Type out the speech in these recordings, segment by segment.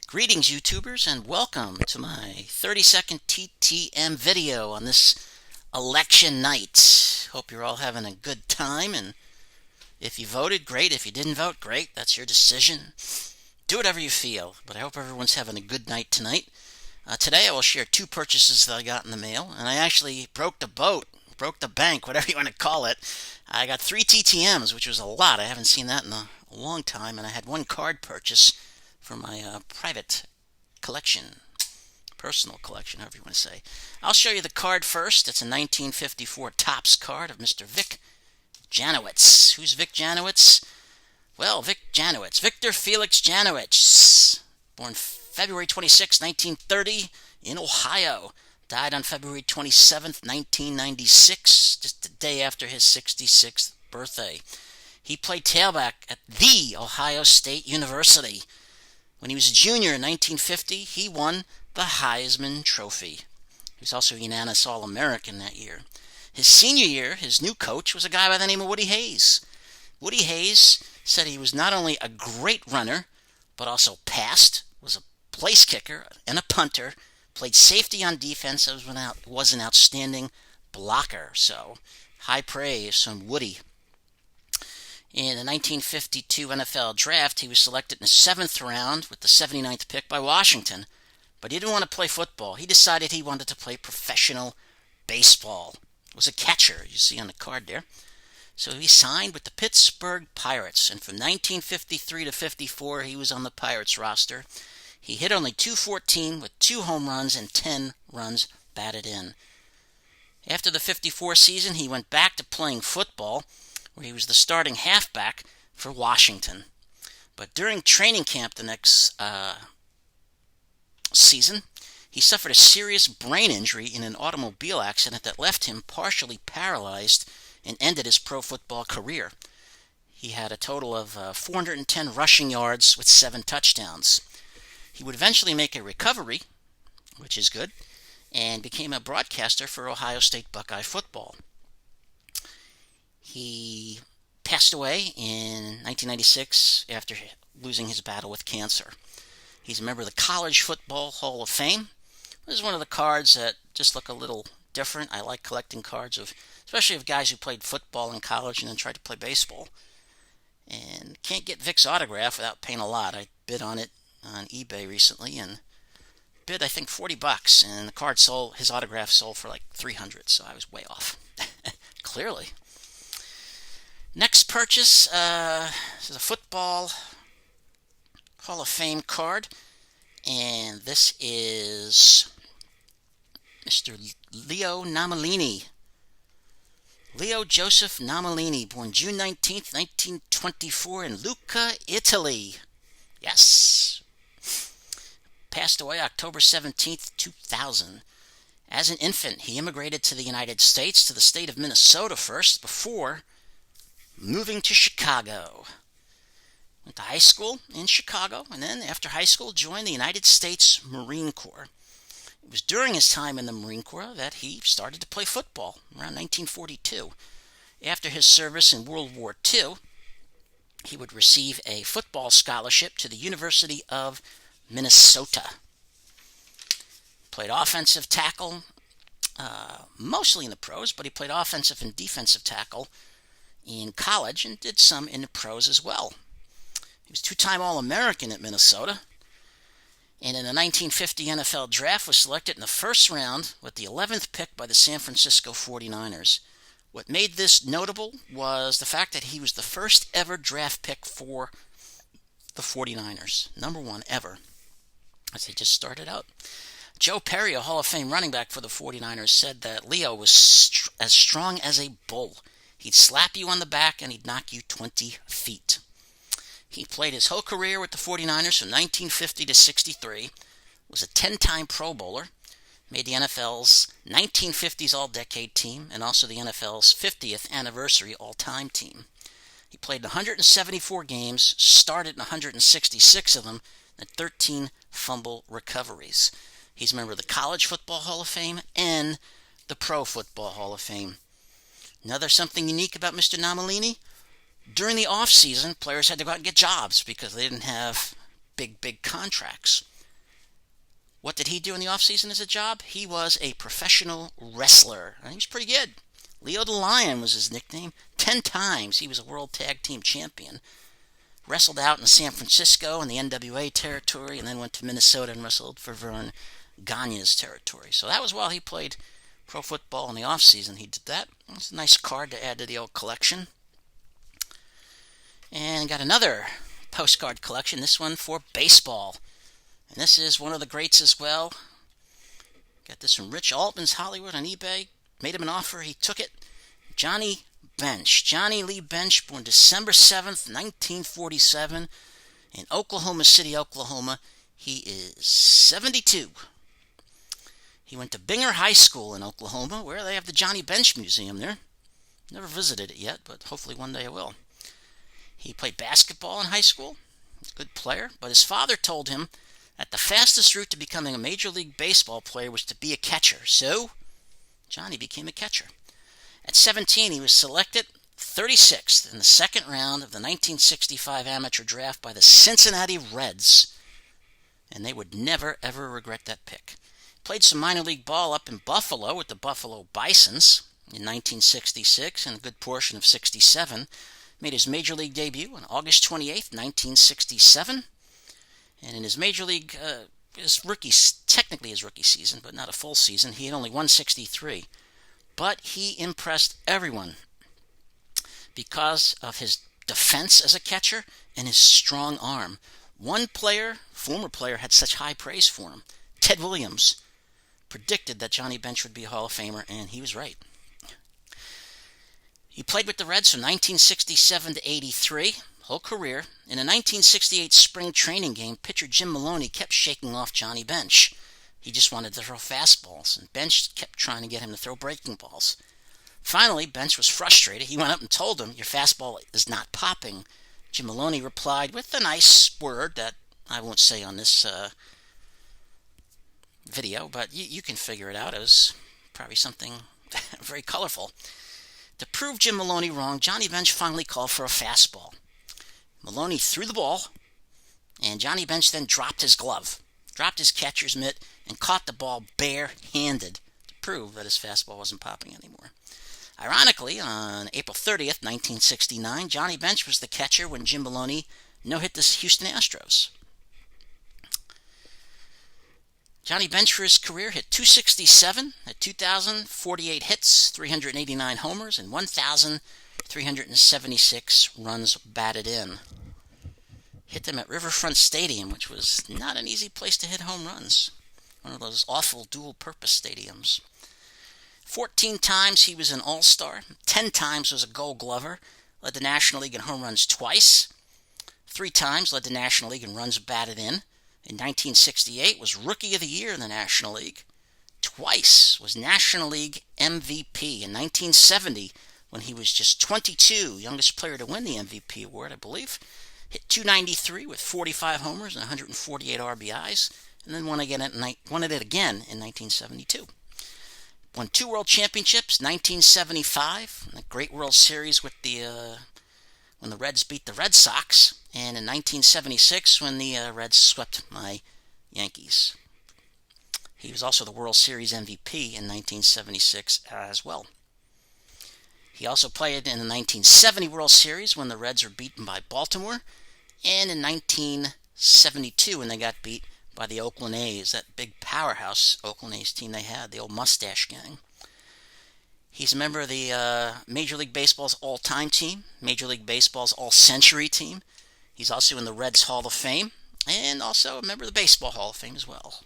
Greetings, YouTubers, and welcome to my 30-second TTM video on this election night. Hope you're all having a good time, and if you voted, great. If you didn't vote, great. That's your decision. Do whatever you feel, but I hope everyone's having a good night tonight. Today I will share two purchases that I got in the mail, and I actually broke the boat, broke the bank, whatever you want to call it. I got 3 TTMs, which was a lot. I haven't seen that in a long time, and I had one card purchase for my private collection, personal collection, however you want to say. I'll show you the card first. It's a 1954 Topps card of Mr. Vic Janowitz. Who's Vic Janowitz? Well, Vic Janowitz, Victor Felix Janowitz, born February 26, 1930, in Ohio. Died on February 27, 1996, just the day after his 66th birthday. He played tailback at The Ohio State University. When he was a junior in 1950, he won the Heisman Trophy. He was also a unanimous All-American that year. His senior year, his new coach was a guy by the name of Woody Hayes. Woody Hayes said he was not only a great runner, but also passed, was a place kicker and a punter, played safety on defense, was an outstanding blocker. So, high praise from Woody. In the 1952 NFL Draft, he was selected in the 7th round with the 79th pick by Washington. But he didn't want to play football. He decided he wanted to play professional baseball. He was a catcher, you see on the card there. So he signed with the Pittsburgh Pirates, and from 1953 to 54, he was on the Pirates roster. He hit only .214 with 2 home runs and 10 runs batted in. After the 54 season, he went back to playing football, where he was the starting halfback for Washington. But during training camp the next season, he suffered a serious brain injury in an automobile accident that left him partially paralyzed and ended his pro football career. He had a total of 410 rushing yards with 7 touchdowns. He would eventually make a recovery, which is good, and became a broadcaster for Ohio State Buckeye football. He passed away in 1996 after losing his battle with cancer. He's a member of the College Football Hall of Fame. This is one of the cards that just look a little different. I like collecting cards especially of guys who played football in college and then tried to play baseball. And can't get Vic's autograph without paying a lot. I bid on it on eBay recently and bid I think $40, and the card sold. His autograph sold for like $300, so I was way off. Clearly. Next purchase, this is a Football Hall of Fame card, and this is Mr. Leo Namalini. Leo Joseph Namalini, born June 19th, 1924 in Lucca, Italy. Yes. Passed away October 17th, 2000. As an infant, he immigrated to the United States, to the state of Minnesota first, before moving to Chicago. Went to high school in Chicago, and then after high school joined the United States Marine Corps. It was during his time in the Marine Corps that he started to play football, around 1942. After his service in World War II, he would receive a football scholarship to the University of Minnesota. Played offensive tackle, mostly in the pros, but he played offensive and defensive tackle in college and did some in the pros as well. He was 2-time All-American at Minnesota, and in the 1950 NFL Draft was selected in the first round with the 11th pick by the San Francisco 49ers. What made this notable was the fact that he was the first ever draft pick for the 49ers, number 1 ever, as they just started out. Joe Perry, a Hall of Fame running back for the 49ers, said that Leo was as strong as a bull. He'd slap you on the back and he'd knock you 20 feet. He played his whole career with the 49ers from 1950 to 63, was a 10-time Pro Bowler, made the NFL's 1950s All-Decade team, and also the NFL's 50th Anniversary All-Time team. He played 174 games, started in 166 of them, and 13 fumble recoveries. He's a member of the College Football Hall of Fame and the Pro Football Hall of Fame. Another something unique about Mr. Namalini, during the off-season, players had to go out and get jobs because they didn't have big contracts. What did he do in the offseason as a job? He was a professional wrestler. And he was pretty good. Leo the Lion was his nickname. 10 times he was a World Tag Team Champion. Wrestled out in San Francisco in the NWA territory, and then went to Minnesota and wrestled for Vern Gagne's territory. So that was while he played pro football in the offseason. He did that. It's a nice card to add to the old collection. And got another postcard collection, this one for baseball. And this is one of the greats as well. Got this from Rich Altman's Hollywood on eBay. Made him an offer, he took it. Johnny Bench. Johnny Lee Bench, born December 7th, 1947, in Oklahoma City, Oklahoma. He is 72. He went to Binger High School in Oklahoma, where they have the Johnny Bench Museum there. Never visited it yet, but hopefully one day I will. He played basketball in high school. Good player, but his father told him that the fastest route to becoming a Major League Baseball player was to be a catcher. So, Johnny became a catcher. At 17, he was selected 36th in the second round of the 1965 amateur draft by the Cincinnati Reds. And they would never, ever regret that pick. Played some minor league ball up in Buffalo with the Buffalo Bisons in 1966 and a good portion of 67. Made his major league debut on August 28th, 1967. And in his major league, technically his rookie season, but not a full season, he had only 163. But he impressed everyone because of his defense as a catcher and his strong arm. One player, former player, had such high praise for him. Ted Williams predicted that Johnny Bench would be a Hall of Famer, and he was right. He played with the Reds from 1967 to 83, whole career. In a 1968 spring training game, pitcher Jim Maloney kept shaking off Johnny Bench. He just wanted to throw fastballs, and Bench kept trying to get him to throw breaking balls. Finally, Bench was frustrated. He went up and told him, "Your fastball is not popping." Jim Maloney replied with a nice word that I won't say on this video, but you can figure it out. It was probably something very colorful. To prove Jim Maloney wrong, Johnny Bench finally called for a fastball. Maloney threw the ball, and Johnny Bench then dropped his glove, dropped his catcher's mitt, and caught the ball bare-handed to prove that his fastball wasn't popping anymore. Ironically, on April 30th, 1969, Johnny Bench was the catcher when Jim Maloney no-hit the Houston Astros. Johnny Bench for his career hit .267 at 2,048 hits, 389 homers, and 1,376 runs batted in. Hit them at Riverfront Stadium, which was not an easy place to hit home runs. One of those awful dual-purpose stadiums. 14 times he was an All-Star. 10 times was a Gold Glover. Led the National League in home runs twice. 3 times led the National League in runs batted in. In 1968 was Rookie of the Year in the National League. Twice was National League MVP. In 1970, when he was just 22, youngest player to win the MVP award, I believe. Hit .293 with 45 homers and 148 RBIs, and then won it again in 1972. Won 2 World Championships, 1975, in the Great World Series with when the Reds beat the Red Sox, and in 1976 when the Reds swept my Yankees. He was also the World Series MVP in 1976 as well. He also played in the 1970 World Series when the Reds were beaten by Baltimore, and in 1972 when they got beat by the Oakland A's, that big powerhouse Oakland A's team they had, the old Mustache Gang. He's a member of the Major League Baseball's all-time team, Major League Baseball's all-century team. He's also in the Reds Hall of Fame, and also a member of the Baseball Hall of Fame as well.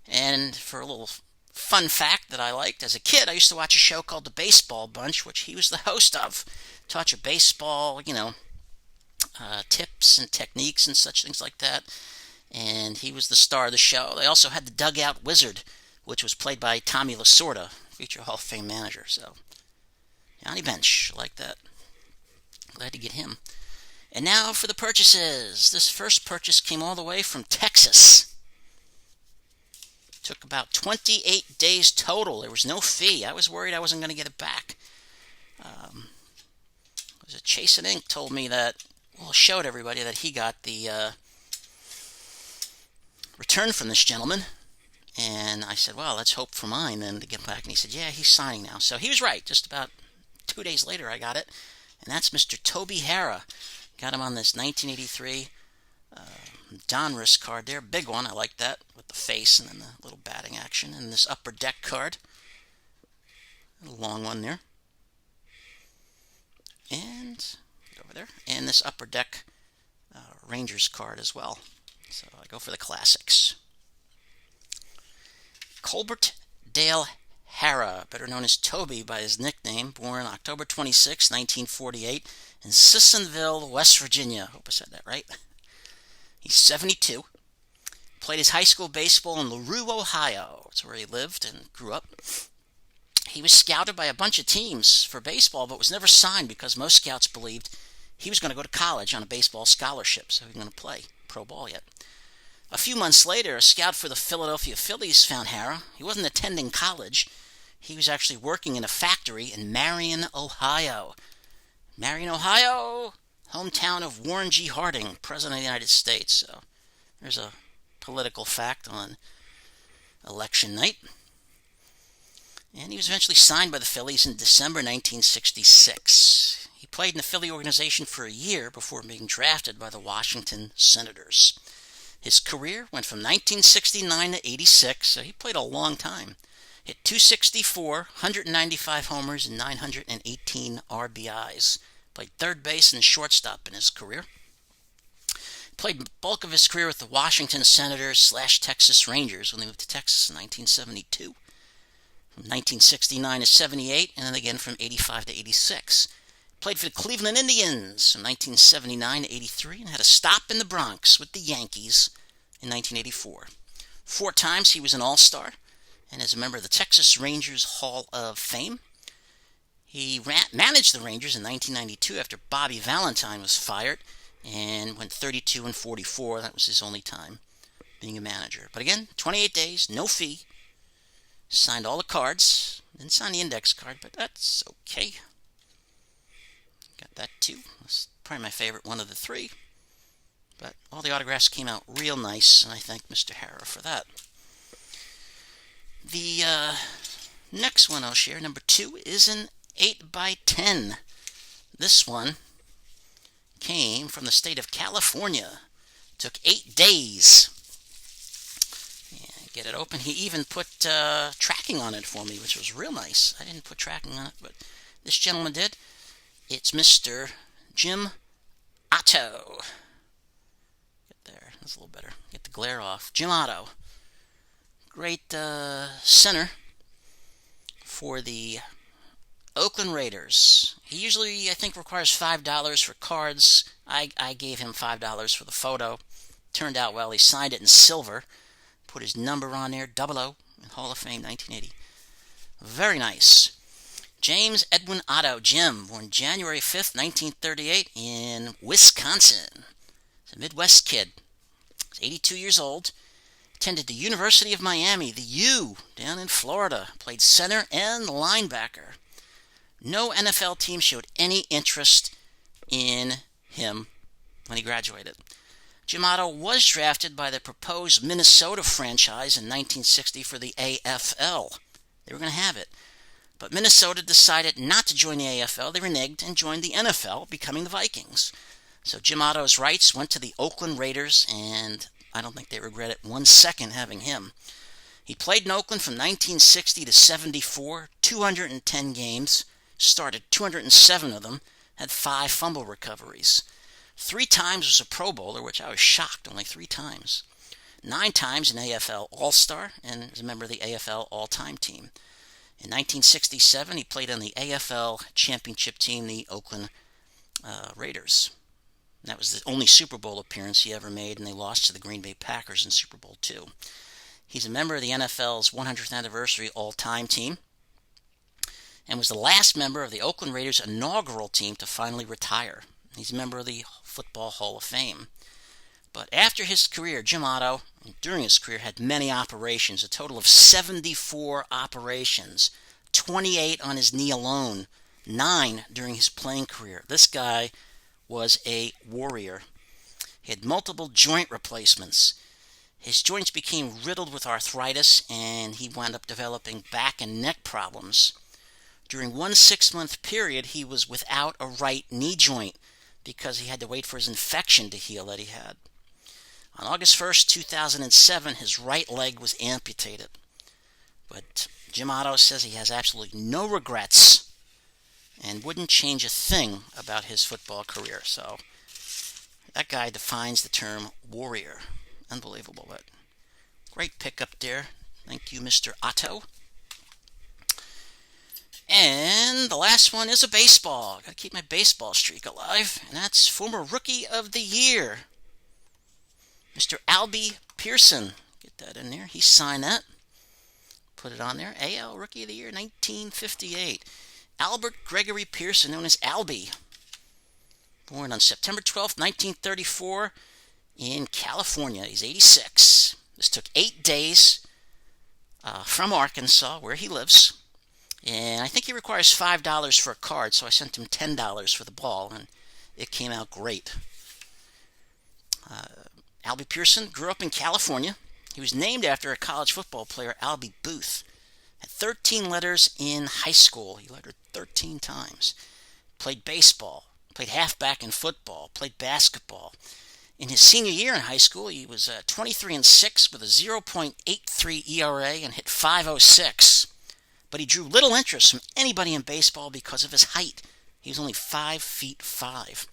And for a little fun fact that I liked, as a kid, I used to watch a show called The Baseball Bunch, which he was the host of. Taught you baseball, tips and techniques and such things like that. And he was the star of the show. They also had the Dugout Wizard, which was played by Tommy Lasorda, future Hall of Fame manager. So, Johnny Bench, like that. Glad to get him. And now for the purchases. This first purchase came all the way from Texas. Took about 28 days total. There was no fee. I was worried I wasn't going to get it back. Was it Chase and Ink told me that, showed everybody that he got the return from this gentleman. And I said, well, let's hope for mine then to get back. And he said, yeah, he's signing now. So he was right. Just about 2 days later, I got it. And that's Mr. Toby Harrah. Got him on this 1983 Donruss card there. Big one. I like that with the face and then the little batting action. And this Upper Deck card. A long one there. And get over there. And this Upper Deck Rangers card as well. So I go for the classics. Colbert Dale Harrah, better known as Toby by his nickname, born October 26, 1948, in Sissonville, West Virginia. Hope I said that right. He's 72. Played his high school baseball in LaRue, Ohio. That's where he lived and grew up. He was scouted by a bunch of teams for baseball, but was never signed because most scouts believed he was going to go to college on a baseball scholarship, so he was going to play pro ball yet. A few months later, a scout for the Philadelphia Phillies found Harrah. He wasn't attending college. He was actually working in a factory in Marion, Ohio. Marion, Ohio, hometown of Warren G. Harding, President of the United States. So there's a political fact on election night. And he was eventually signed by the Phillies in December 1966. He played in the Philly organization for a year before being drafted by the Washington Senators. His career went from 1969 to 86, so he played a long time. Hit .264, 195 homers, and 918 RBIs. Played third base and shortstop in his career. Played the bulk of his career with the Washington Senators / Texas Rangers when they moved to Texas in 1972. From 1969 to 78, and then again from 85 to 86. Played for the Cleveland Indians from 1979 to 83 and had a stop in the Bronx with the Yankees in 1984. 4 times he was an All-Star and is a member of the Texas Rangers Hall of Fame. He managed the Rangers in 1992 after Bobby Valentine was fired and went 32 and 44. That was his only time being a manager. But again, 28 days, no fee. Signed all the cards. Didn't sign the index card, but that's okay. Got that too. That's probably my favorite one of the 3. But all the autographs came out real nice, and I thank Mr. Harrah for that. The next one I'll share, number 2, is an 8x10. This one came from the state of California. Took 8 days. Get it open. He even put tracking on it for me, which was real nice. I didn't put tracking on it, but this gentleman did. It's Mr. Jim Otto. Get there. That's a little better. Get the glare off. Jim Otto. Great center for the Oakland Raiders. He usually, I think, requires $5 for cards. I gave him $5 for the photo. Turned out well. He signed it in silver. Put his number on there, 00, in Hall of Fame, 1980. Very nice. James Edwin Otto, Jim, born January 5th, 1938, in Wisconsin. He's a Midwest kid. He's 82 years old. Attended the University of Miami, the U, down in Florida. Played center and linebacker. No NFL team showed any interest in him when he graduated. Jim Otto was drafted by the proposed Minnesota franchise in 1960 for the AFL. They were going to have it. But Minnesota decided not to join the AFL. They reneged and joined the NFL, becoming the Vikings. So Jim Otto's rights went to the Oakland Raiders, and I don't think they regret it 1 second having him. He played in Oakland from 1960 to 74, 210 games, started 207 of them, had 5 fumble recoveries. 3 times was a Pro Bowler, which I was shocked, only 3 times. 9 times an AFL All-Star, and is a member of the AFL All-Time Team. In 1967, he played on the AFL Championship team, the Oakland Raiders. And that was the only Super Bowl appearance he ever made, and they lost to the Green Bay Packers in Super Bowl II. He's a member of the NFL's 100th Anniversary All-Time Team, and was the last member of the Oakland Raiders' inaugural team to finally retire. He's a member of the Football Hall of Fame. But after his career, Jim Otto, during his career, had many operations, a total of 74 operations, 28 on his knee alone, 9 during his playing career. This guy was a warrior. He had multiple joint replacements. His joints became riddled with arthritis, and he wound up developing back and neck problems. During one 6-month period, he was without a right knee joint because he had to wait for his infection to heal that he had. On August 1st, 2007, his right leg was amputated. But Jim Otto says he has absolutely no regrets and wouldn't change a thing about his football career. So that guy defines the term warrior. Unbelievable. But great pickup there. Thank you, Mr. Otto. And the last one is a baseball. Got to keep my baseball streak alive. And that's former Rookie of the Year, Mr. Alby Pearson. Get that in there. He signed that. Put it on there. AL Rookie of the Year, 1958. Albert Gregory Pearson, known as Alby. Born on September 12th, 1934 in California. He's 86. This took 8 days from Arkansas, where he lives. And I think he requires $5 for a card, so I sent him $10 for the ball, and it came out great. Alby Pearson grew up in California. He was named after a college football player, Albie Booth. Had 13 letters in high school. He lettered 13 times. Played baseball, played halfback in football, played basketball. In his senior year in high school, he was 23-6 with a 0.83 ERA and hit .506. But he drew little interest from anybody in baseball because of his height. He was only 5'5".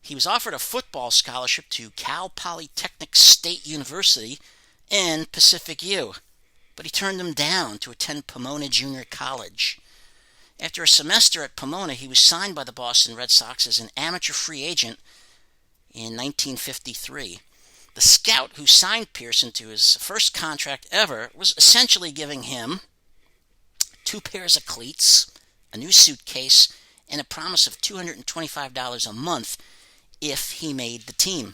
He was offered a football scholarship to Cal Polytechnic State University and Pacific U, but he turned them down to attend Pomona Junior College. After a semester at Pomona, he was signed by the Boston Red Sox as an amateur free agent in 1953. The scout who signed Pearson to his first contract ever was essentially giving him 2 pairs of cleats, a new suitcase, and a promise of $225 a month if he made the team.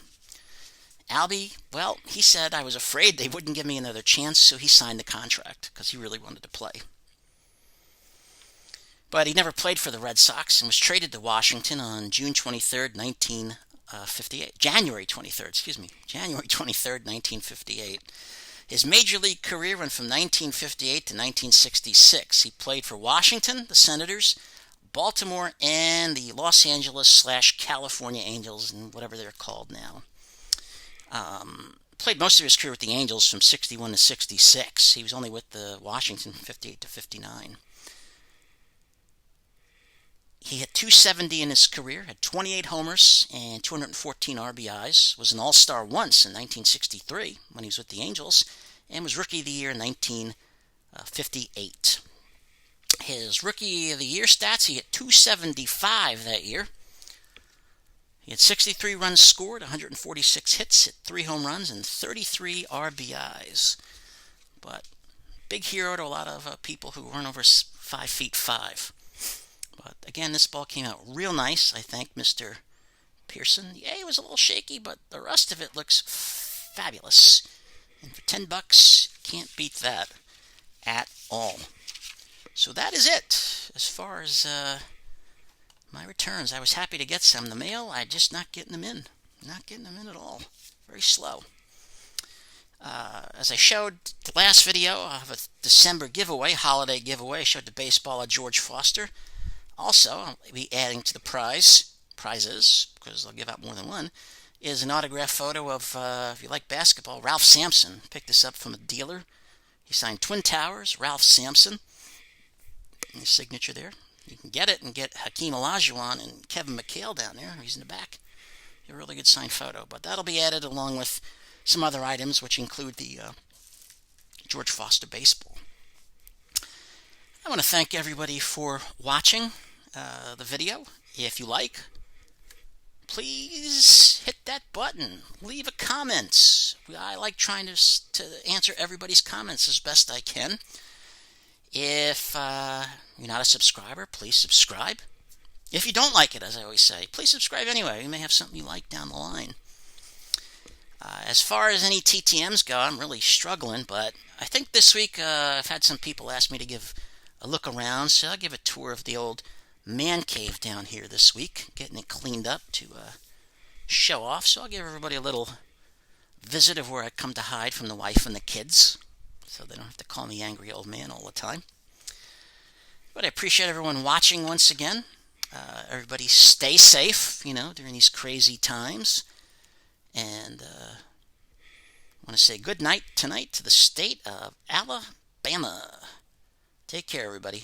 Alby, well, he said, I was afraid they wouldn't give me another chance, so he signed the contract because he really wanted to play. But he never played for the Red Sox and was traded to Washington on June 23rd, 1958. January 23rd, 1958. His major league career went from 1958 to 1966. He played for Washington, the Senators, Baltimore, and the Los Angeles/California Angels, and whatever they're called now. Played most of his career with the Angels from 61 to 66. He was only with the Washington from 58 to 59. He hit .270 in his career, had 28 homers and 214 RBIs, was an All-Star once in 1963 when he was with the Angels, and was Rookie of the Year in 1958. His Rookie of the Year stats, he hit .275 that year. He had 63 runs scored, 146 hits, hit 3 home runs, and 33 RBIs. But big hero to a lot of people who weren't over 5'5". But again, this ball came out real nice. I thank Mr. Pearson. The A was a little shaky, but the rest of it looks fabulous. And for $10, can't beat that at all. So that is it as far as my returns. I was happy to get some in the mail. I'm just not getting them in. Not getting them in at all. Very slow. As I showed the last video, I have a December giveaway, holiday giveaway. I showed the baseball of George Foster. Also, I'll be adding to the prizes, because I'll give out more than one, is an autographed photo of, if you like basketball, Ralph Sampson. Picked this up from a dealer. He signed Twin Towers, Ralph Sampson. And his signature there. You can get it and get Hakeem Olajuwon and Kevin McHale down there. He's in the back. A really good signed photo. But that'll be added along with some other items, which include the George Foster baseball. I want to thank everybody for watching the video. If you like, please hit that button. Leave a comment. I like trying to answer everybody's comments as best I can. If you're not a subscriber, please subscribe. If you don't like it, as I always say, please subscribe anyway. You may have something you like down the line. As far as any TTMs go, I'm really struggling, but I think this week I've had some people ask me to give a look around, so I'll give a tour of the old man cave down here this week, getting it cleaned up to show off. So I'll give everybody a little visit of where I come to hide from the wife and the kids, so they don't have to call me angry old man all the time. But I appreciate everyone watching once again. Everybody stay safe, during these crazy times. And I want to say good night tonight to the state of Alabama. Take care, everybody.